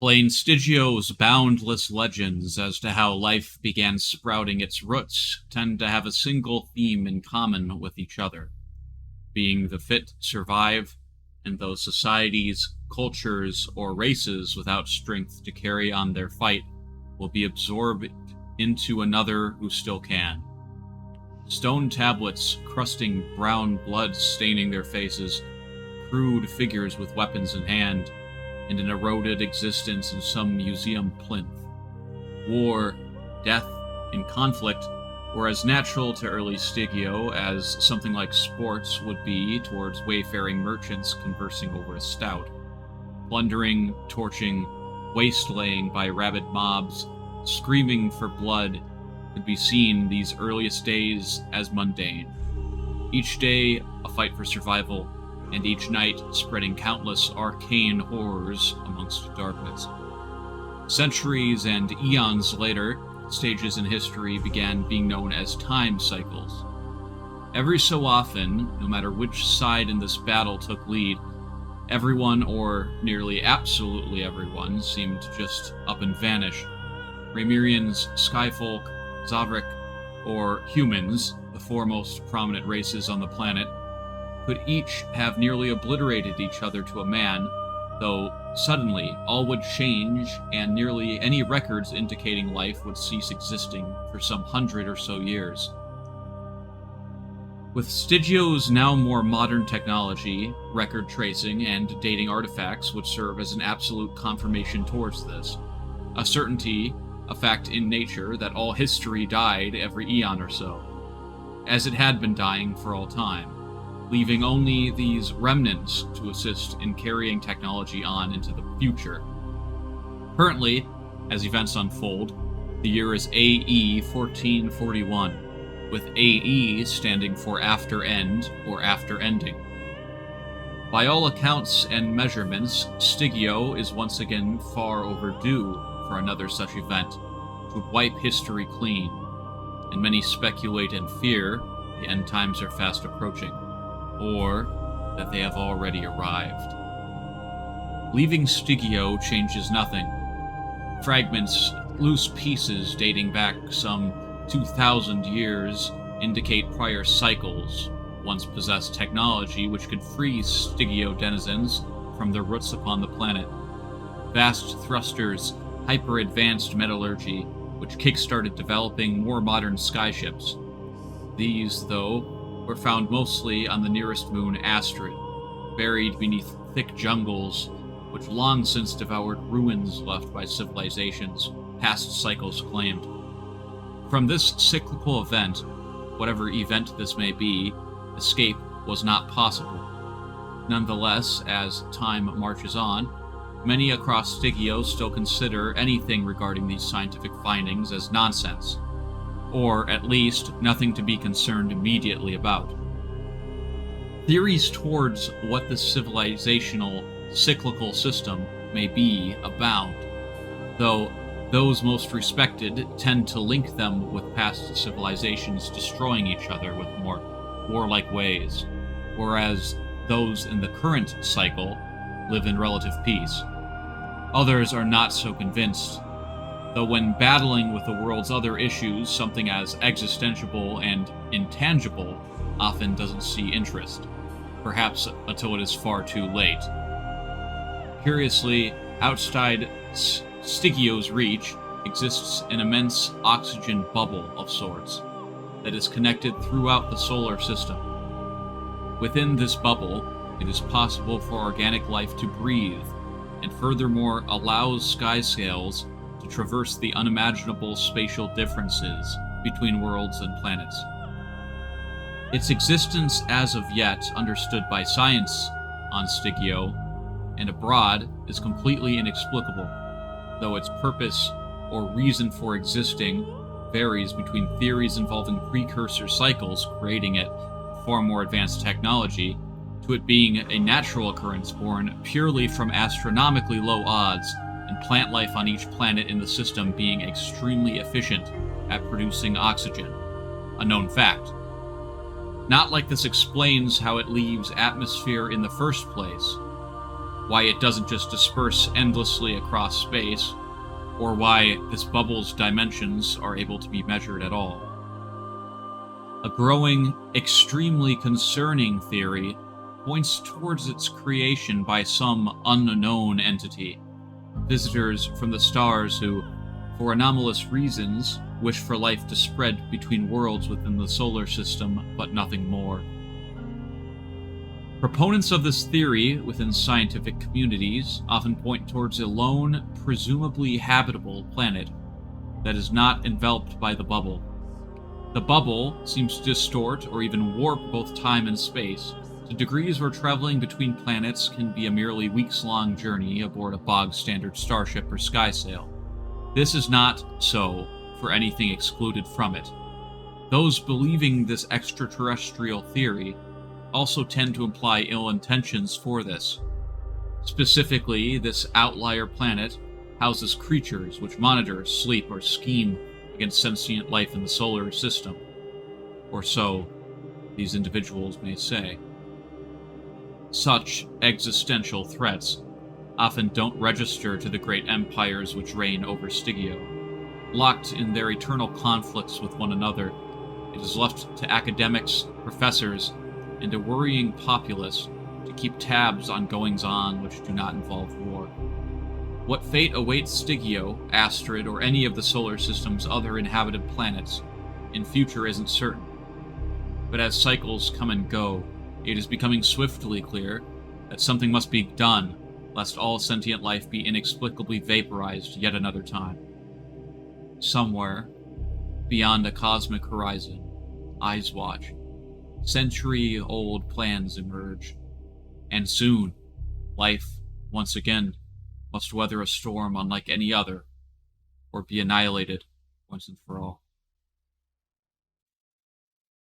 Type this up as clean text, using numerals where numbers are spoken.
Plain Stigio's boundless legends as to how life began sprouting its roots tend to have a single theme in common with each other, being the fit survive, and those societies, cultures, or races without strength to carry on their fight will be absorbed into another who still can. Stone tablets crusting brown blood staining their faces, crude figures with weapons in hand, and an eroded existence in some museum plinth. War, death, and conflict were as natural to early Stigio as something like sports would be towards wayfaring merchants conversing over a stout. Plundering, torching, waste-laying by rabid mobs, screaming for blood, could be seen these earliest days as mundane. Each day, a fight for survival, and each night spreading countless arcane horrors amongst darkness. Centuries and eons later, stages in history began being known as time cycles. Every so often, no matter which side in this battle took lead, everyone, or nearly absolutely everyone, seemed to just up and vanish. Remirians, Skyfolk, Zavrik, or humans, the four most prominent races on the planet, could each have nearly obliterated each other to a man, though suddenly all would change and nearly any records indicating life would cease existing for some 100 or so years. With Stigio's now more modern technology, record tracing and dating artifacts would serve as an absolute confirmation towards this. A certainty, a fact in nature, that all history died every eon or so, as it had been dying for all time, leaving only these remnants to assist in carrying technology on into the future. Currently, as events unfold, the year is AE 1441, with AE standing for after end or after ending. By all accounts and measurements, Stigio is once again far overdue for another such event to wipe history clean, and many speculate and fear the end times are fast approaching, or that they have already arrived. Leaving Stigio changes nothing. Fragments, loose pieces dating back some 2,000 years indicate prior cycles once possessed technology which could free Stigio denizens from their roots upon the planet. Vast thrusters, hyper-advanced metallurgy, which kick-started developing more modern skyships. These, though, were found mostly on the nearest moon, Astrid, buried beneath thick jungles which long since devoured ruins left by civilizations past cycles claimed. From this cyclical event, whatever event this may be, escape was not possible. Nonetheless, as time marches on, many across Stigio still consider anything regarding these scientific findings as nonsense, or at least nothing to be concerned immediately about. Theories towards what this civilizational, cyclical system may be abound, though those most respected tend to link them with past civilizations destroying each other with more warlike ways, whereas those in the current cycle live in relative peace. Others are not so convinced, though when battling with the world's other issues, something as existential and intangible often doesn't see interest, perhaps until it is far too late. Curiously, outside Stigio's reach exists an immense oxygen bubble of sorts that is connected throughout the solar system. Within this bubble, it is possible for organic life to breathe, and furthermore allows skyscales to traverse the unimaginable spatial differences between worlds and planets. Its existence as of yet understood by science on Stigio and abroad is completely inexplicable, though its purpose or reason for existing varies between theories involving precursor cycles creating it far more advanced technology, to it being a natural occurrence born purely from astronomically low odds, and plant life on each planet in the system being extremely efficient at producing oxygen, a known fact. Not like this explains how it leaves atmosphere in the first place. why it doesn't just disperse endlessly across space, or why this bubble's dimensions are able to be measured at all. A growing, extremely concerning theory points towards its creation by some unknown entity, visitors from the stars who, for anomalous reasons, wish for life to spread between worlds within the solar system, but nothing more. Proponents of this theory within scientific communities often point towards a lone, presumably habitable planet that is not enveloped by the bubble. The bubble seems to distort or even warp both time and space to degrees where traveling between planets can be a merely weeks-long journey aboard a bog-standard starship or skysail. This is not so for anything excluded from it. Those believing this extraterrestrial theory also tend to imply ill intentions for this. Specifically, this outlier planet houses creatures which monitor, sleep, or scheme against sentient life in the solar system. Or so these individuals may say. Such existential threats often don't register to the great empires which reign over Stygio. Locked in their eternal conflicts with one another, it is left to academics, professors, and a worrying populace to keep tabs on goings-on which do not involve war. What fate awaits Stygio, Astrid, or any of the solar system's other inhabited planets in future isn't certain. But as cycles come and go, it is becoming swiftly clear that something must be done, lest all sentient life be inexplicably vaporized yet another time. Somewhere, beyond a cosmic horizon, eyes watch. Century-old plans emerge. And soon, life, once again, must weather a storm unlike any other, or be annihilated once and for all.